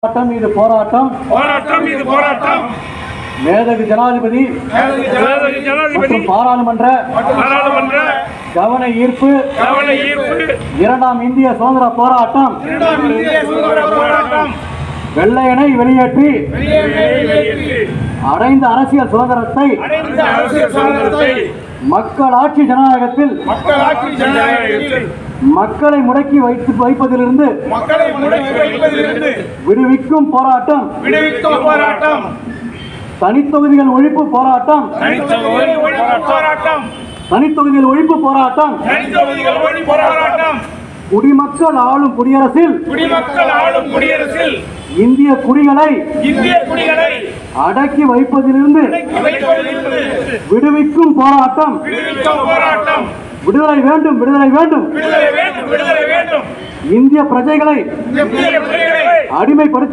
போராட்டம் இது போராட்டம் மேதகு ஜனாதிபதி மற்றும் பாராளுமன்ற கவன ஈர்ப்பு இரண்டாம் இந்திய சுதந்திர போராட்டம் வெள்ளையனை வெளியேற்றி அடைந்த அரசியல் சுதந்திரத்தை மக்களாட்சி ஜனநாயகத்தில் மக்களை முடக்கி வைப்பதிலிருந்து விடுவிக்கும் போராட்டம் தனித்தொகுதிகள் ஒழிப்பு போராட்டம் குடிமக்கள் ஆளும் குடியரசில் இந்திய குடிகளை அடக்கி வைப்பதிலிருந்து விடுவிக்கும் போராட்டம் விடுதலை வேண்டும் இந்திய பிரஜைகளை அடிமைப்படுத்தி